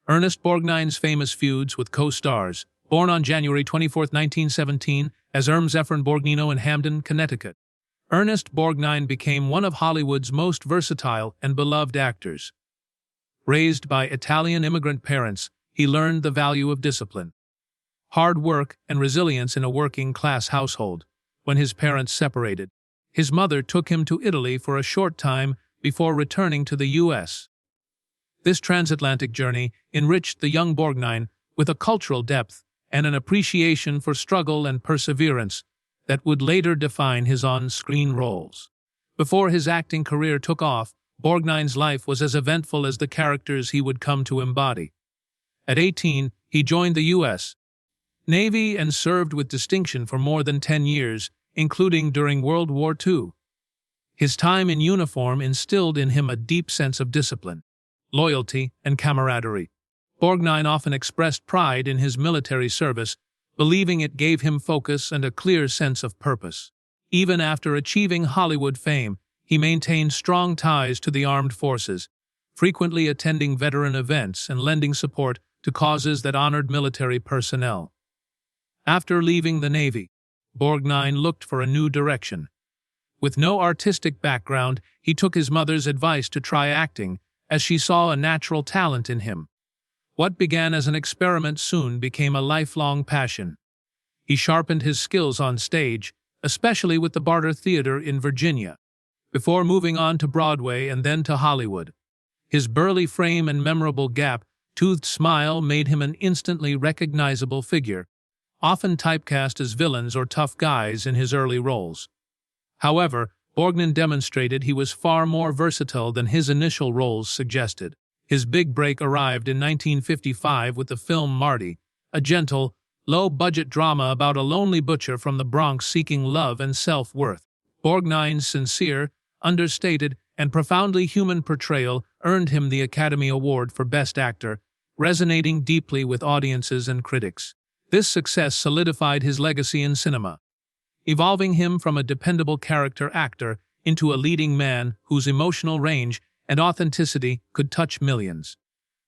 Ernest Borgnine's famous feuds with co-stars, born on January 24, 1917, as Ernest Borgnine in Hamden, Connecticut. Ernest Borgnine became one of Hollywood's most versatile and beloved actors. Raised by Italian immigrant parents, he learned the value of discipline, hard work, and resilience in a working-class household. When his parents separated, his mother took him to Italy for a short time before returning to the U.S. This transatlantic journey enriched the young Borgnine with a cultural depth and an appreciation for struggle and perseverance that would later define his on-screen roles. Before his acting career took off, Borgnine's life was as eventful as the characters he would come to embody. At 18, he joined the U.S. Navy and served with distinction for more than 10 years, including during World War II. His time in uniform instilled in him a deep sense of discipline, loyalty, and camaraderie. Borgnine often expressed pride in his military service, believing it gave him focus and a clear sense of purpose. Even after achieving Hollywood fame, he maintained strong ties to the armed forces, frequently attending veteran events and lending support to causes that honored military personnel. After leaving the Navy, Borgnine looked for a new direction. With no artistic background, he took his mother's advice to try acting, as she saw a natural talent in him. What began as an experiment soon became a lifelong passion. He sharpened his skills on stage, especially with the Barter Theater in Virginia, before moving on to Broadway and then to Hollywood. His burly frame and memorable gap-toothed smile made him an instantly recognizable figure, often typecast as villains or tough guys in his early roles. However, Borgnine demonstrated he was far more versatile than his initial roles suggested. His big break arrived in 1955 with the film Marty, a gentle, low-budget drama about a lonely butcher from the Bronx seeking love and self-worth. Borgnine's sincere, understated, and profoundly human portrayal earned him the Academy Award for Best Actor, resonating deeply with audiences and critics. This success solidified his legacy in cinema, evolving him from a dependable character actor into a leading man whose emotional range and authenticity could touch millions.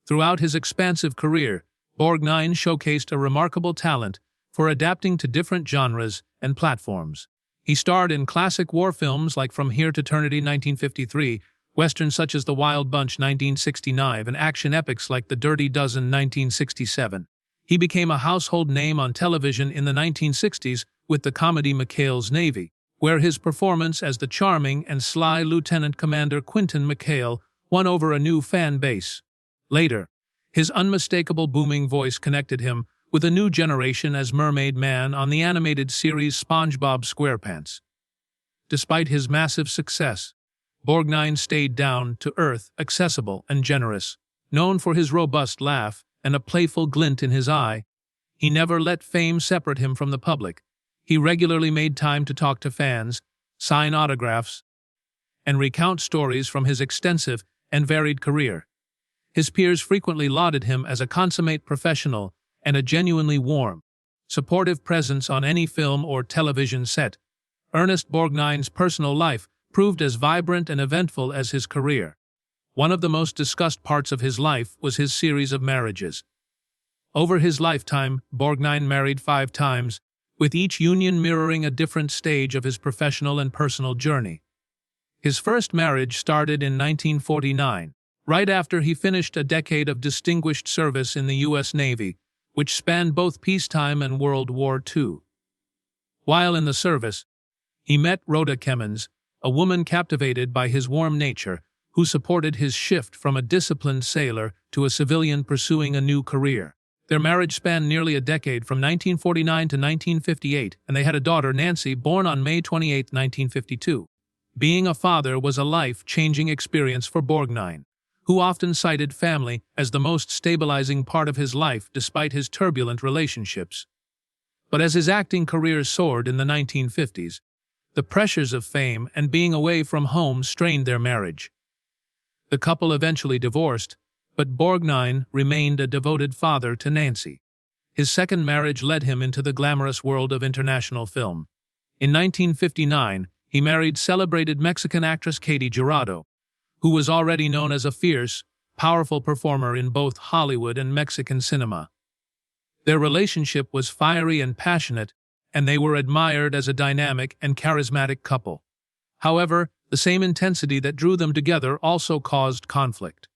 Throughout his expansive career, Borgnine showcased a remarkable talent for adapting to different genres and platforms. He starred in classic war films like From Here to Eternity 1953, westerns such as The Wild Bunch 1969, and action epics like The Dirty Dozen 1967. He became a household name on television in the 1960s with the comedy McHale's Navy, where his performance as the charming and sly Lieutenant Commander Quentin McHale won over a new fan base. Later, his unmistakable booming voice connected him with a new generation as Mermaid Man on the animated series SpongeBob SquarePants. Despite his massive success, Borgnine stayed down to earth, accessible, and generous. Known for his robust laugh and a playful glint in his eye, he never let fame separate him from the public. He regularly made time to talk to fans, sign autographs, and recount stories from his extensive and varied career. His peers frequently lauded him as a consummate professional and a genuinely warm, supportive presence on any film or television set. Ernest Borgnine's personal life proved as vibrant and eventful as his career. One of the most discussed parts of his life was his series of marriages. Over his lifetime, Borgnine married 5 times, with each union mirroring a different stage of his professional and personal journey. His first marriage started in 1949, right after he finished a decade of distinguished service in the U.S. Navy, which spanned both peacetime and World War II. While in the service, he met Rhoda Kemmons, a woman captivated by his warm nature, who supported his shift from a disciplined sailor to a civilian pursuing a new career. Their marriage spanned nearly a decade from 1949 to 1958, and they had a daughter, Nancy, born on May 28, 1952. Being a father was a life-changing experience for Borgnine, who often cited family as the most stabilizing part of his life despite his turbulent relationships. But as his acting career soared in the 1950s, the pressures of fame and being away from home strained their marriage. The couple eventually divorced, but Borgnine remained a devoted father to Nancy. His second marriage led him into the glamorous world of international film. In 1959, he married celebrated Mexican actress Katy Jurado, who was already known as a fierce, powerful performer in both Hollywood and Mexican cinema. Their relationship was fiery and passionate, and they were admired as a dynamic and charismatic couple. However, the same intensity that drew them together also caused conflict.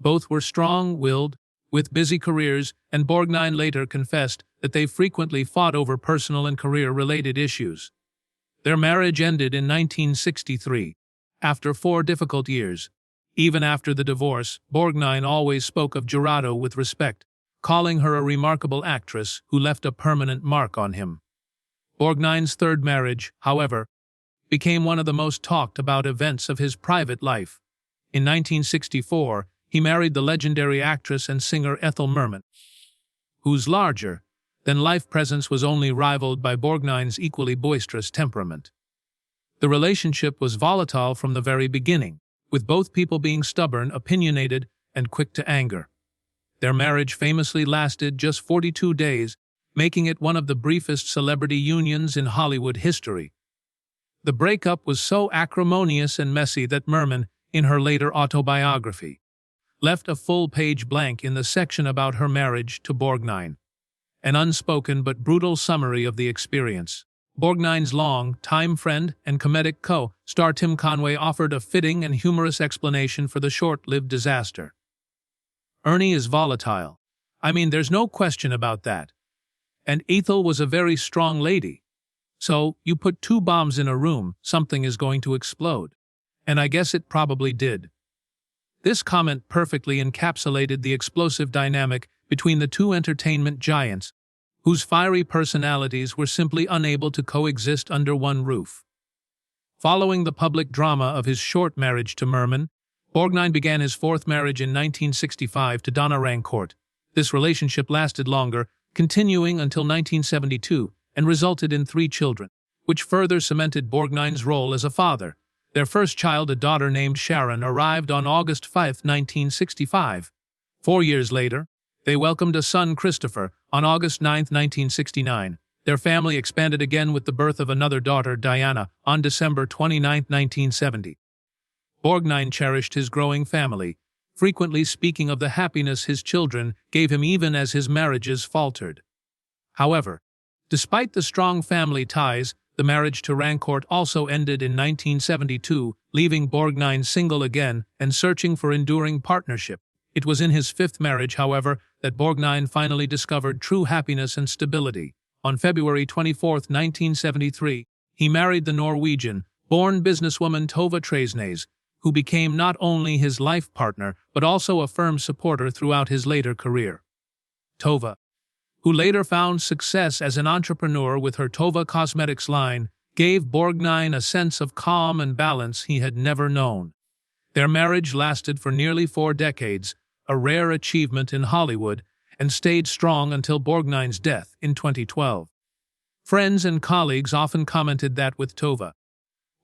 Both were strong-willed, with busy careers, and Borgnine later confessed that they frequently fought over personal and career-related issues. Their marriage ended in 1963, after 4 difficult years. Even after the divorce, Borgnine always spoke of Jurado with respect, calling her a remarkable actress who left a permanent mark on him. Borgnine's third marriage, however, became one of the most talked about events of his private life. In 1964, he married the legendary actress and singer Ethel Merman, whose larger-than-life presence was only rivaled by Borgnine's equally boisterous temperament. The relationship was volatile from the very beginning, with both people being stubborn, opinionated, and quick to anger. Their marriage famously lasted just 42 days, making it one of the briefest celebrity unions in Hollywood history. The breakup was so acrimonious and messy that Merman, in her later autobiography, left a full-page blank in the section about her marriage to Borgnine. An unspoken but brutal summary of the experience. Borgnine's long-time friend and comedic co-star Tim Conway offered a fitting and humorous explanation for the short-lived disaster. "Ernie is volatile. I mean, there's no question about that. And Ethel was a very strong lady. So, you put 2 bombs in a room, something is going to explode. And I guess it probably did." This comment perfectly encapsulated the explosive dynamic between the 2 entertainment giants, whose fiery personalities were simply unable to coexist under one roof. Following the public drama of his short marriage to Merman, Borgnine began his 4th marriage in 1965 to Donna Rancourt. This relationship lasted longer, continuing until 1972, and resulted in 3 children, which further cemented Borgnine's role as a father. Their first child, a daughter named Sharon, arrived on August 5, 1965. 4 years later, they welcomed a son, Christopher, on August 9, 1969. Their family expanded again with the birth of another daughter, Diana, on December 29, 1970. Borgnine cherished his growing family, frequently speaking of the happiness his children gave him even as his marriages faltered. However, despite the strong family ties, the marriage to Rancourt also ended in 1972, leaving Borgnine single again and searching for enduring partnership. It was in his 5th marriage, however, that Borgnine finally discovered true happiness and stability. On February 24, 1973, he married the Norwegian-born businesswoman Tove Tresnes, who became not only his life partner but also a firm supporter throughout his later career. Tove, who later found success as an entrepreneur with her Tove Cosmetics line, gave Borgnine a sense of calm and balance he had never known. Their marriage lasted for nearly 4 decades, a rare achievement in Hollywood, and stayed strong until Borgnine's death in 2012. Friends and colleagues often commented that with Tove,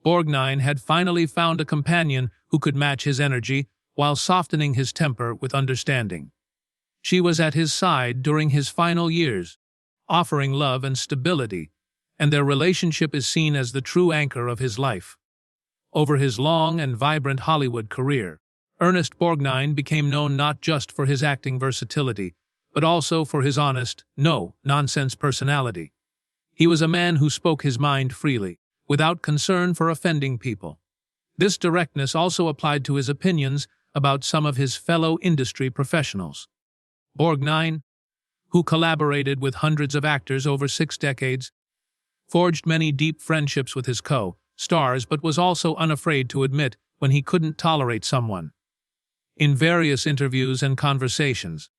Borgnine had finally found a companion who could match his energy while softening his temper with understanding. She was at his side during his final years, offering love and stability, and their relationship is seen as the true anchor of his life. Over his long and vibrant Hollywood career, Ernest Borgnine became known not just for his acting versatility, but also for his honest, no-nonsense personality. He was a man who spoke his mind freely, without concern for offending people. This directness also applied to his opinions about some of his fellow industry professionals. Borgnine, who collaborated with hundreds of actors over 6 decades, forged many deep friendships with his co-stars but was also unafraid to admit when he couldn't tolerate someone. In various interviews and conversations,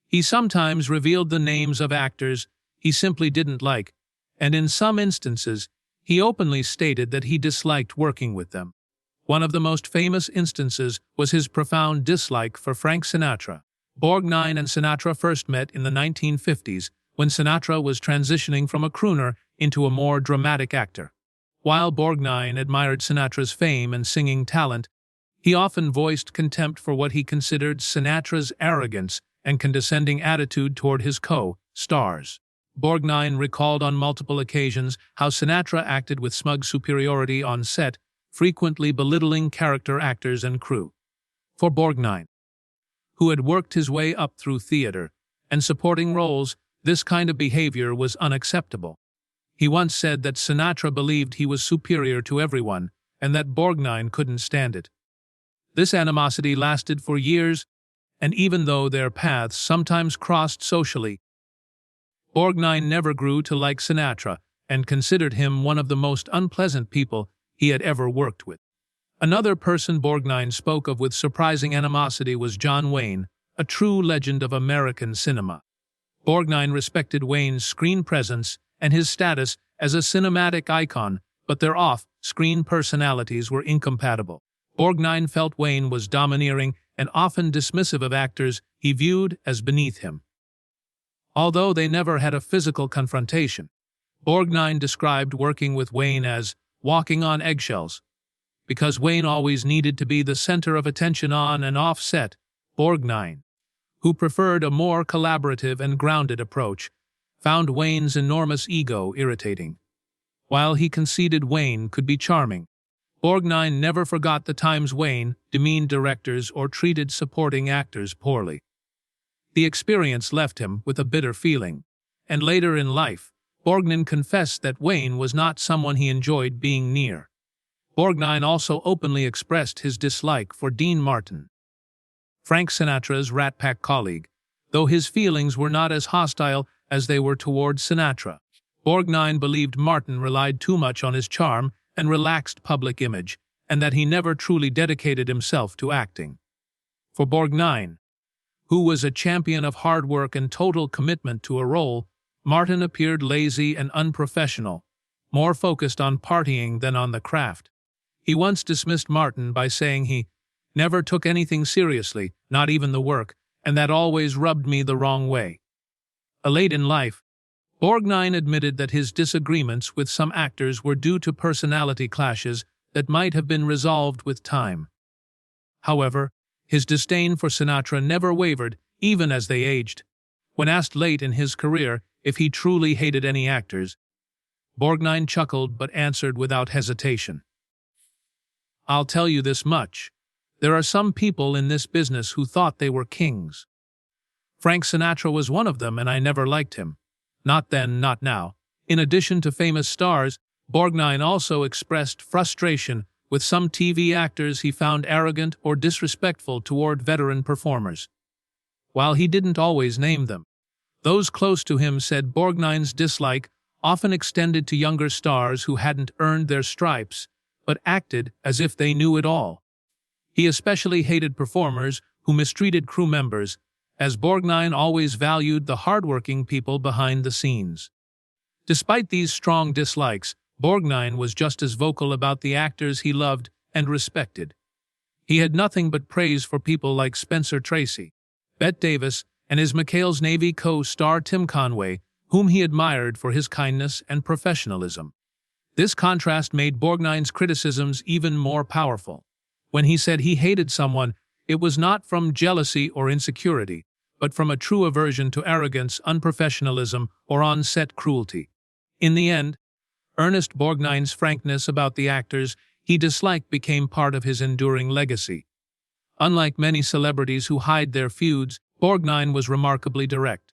he sometimes revealed the names of actors he simply didn't like, and in some instances, he openly stated that he disliked working with them. One of the most famous instances was his profound dislike for Frank Sinatra. Borgnine and Sinatra first met in the 1950s, when Sinatra was transitioning from a crooner into a more dramatic actor. While Borgnine admired Sinatra's fame and singing talent, he often voiced contempt for what he considered Sinatra's arrogance and condescending attitude toward his co-stars. Borgnine recalled on multiple occasions how Sinatra acted with smug superiority on set, frequently belittling character actors and crew. For Borgnine, who had worked his way up through theater and supporting roles. This kind of behavior was unacceptable. He once said that Sinatra believed he was superior to everyone and that Borgnine couldn't stand it. This animosity lasted for years, and even though their paths sometimes crossed socially, Borgnine never grew to like Sinatra and considered him one of the most unpleasant people he had ever worked with. Another person Borgnine spoke of with surprising animosity was John Wayne, a true legend of American cinema. Borgnine respected Wayne's screen presence and his status as a cinematic icon, but their off-screen personalities were incompatible. Borgnine felt Wayne was domineering and often dismissive of actors he viewed as beneath him. Although they never had a physical confrontation, Borgnine described working with Wayne as walking on eggshells. Because Wayne always needed to be the center of attention on and off set, Borgnine, who preferred a more collaborative and grounded approach, found Wayne's enormous ego irritating. While he conceded Wayne could be charming, Borgnine never forgot the times Wayne demeaned directors or treated supporting actors poorly. The experience left him with a bitter feeling, and later in life, Borgnine confessed that Wayne was not someone he enjoyed being near. Borgnine also openly expressed his dislike for Dean Martin, Frank Sinatra's Rat Pack colleague, though his feelings were not as hostile as they were toward Sinatra. Borgnine believed Martin relied too much on his charm and relaxed public image, and that he never truly dedicated himself to acting. For Borgnine, who was a champion of hard work and total commitment to a role, Martin appeared lazy and unprofessional, more focused on partying than on the craft. He once dismissed Martin by saying he never took anything seriously, not even the work, and that always rubbed me the wrong way. Late in life, Borgnine admitted that his disagreements with some actors were due to personality clashes that might have been resolved with time. However, his disdain for Sinatra never wavered, even as they aged. When asked late in his career if he truly hated any actors, Borgnine chuckled but answered without hesitation, "I'll tell you this much. There are some people in this business who thought they were kings. Frank Sinatra was one of them, and I never liked him. Not then, not now." In addition to famous stars, Borgnine also expressed frustration with some TV actors he found arrogant or disrespectful toward veteran performers. While he didn't always name them, those close to him said Borgnine's dislike often extended to younger stars who hadn't earned their stripes, but acted as if they knew it all. He especially hated performers who mistreated crew members, as Borgnine always valued the hardworking people behind the scenes. Despite these strong dislikes, Borgnine was just as vocal about the actors he loved and respected. He had nothing but praise for people like Spencer Tracy, Bette Davis, and his McHale's Navy co-star Tim Conway, whom he admired for his kindness and professionalism. This contrast made Borgnine's criticisms even more powerful. When he said he hated someone, it was not from jealousy or insecurity, but from a true aversion to arrogance, unprofessionalism, or on-set cruelty. In the end, Ernest Borgnine's frankness about the actors he disliked became part of his enduring legacy. Unlike many celebrities who hide their feuds, Borgnine was remarkably direct.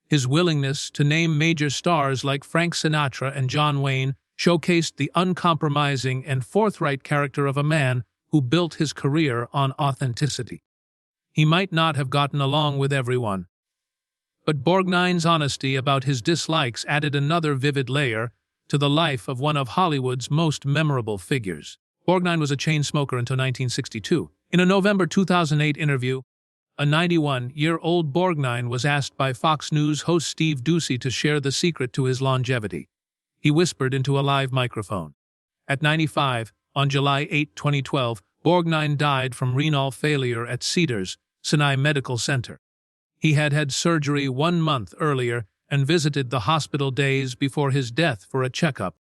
His willingness to name major stars like Frank Sinatra and John Wayne showcased the uncompromising and forthright character of a man who built his career on authenticity. He might not have gotten along with everyone, but Borgnine's honesty about his dislikes added another vivid layer to the life of one of Hollywood's most memorable figures. Borgnine was a chain smoker until 1962. In a November 2008 interview, a 91-year-old Borgnine was asked by Fox News host Steve Doocy to share the secret to his longevity. He whispered into a live microphone. At 95, on July 8, 2012, Borgnine died from renal failure at Cedars-Sinai Medical Center. He had had surgery 1 month earlier and visited the hospital days before his death for a checkup.